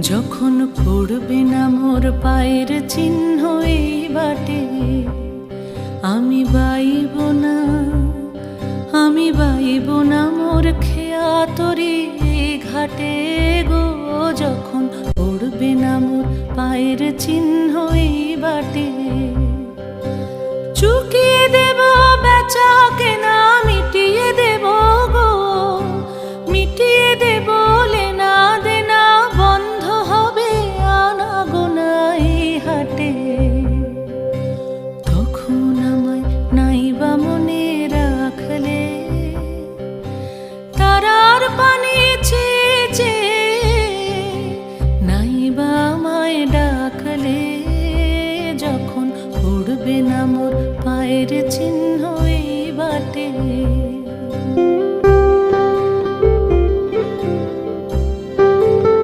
যখন পড়বে না মোর পায়ের চিহ্ন এই বাটে, আমি বাইব না, আমি বাইব না মোর খেয়া তরি ঘাটে গো। যখন পড়বে না মোর পায়ের চিহ্ন এই বাটে, চুকিয়ে দেব বেচা কেনা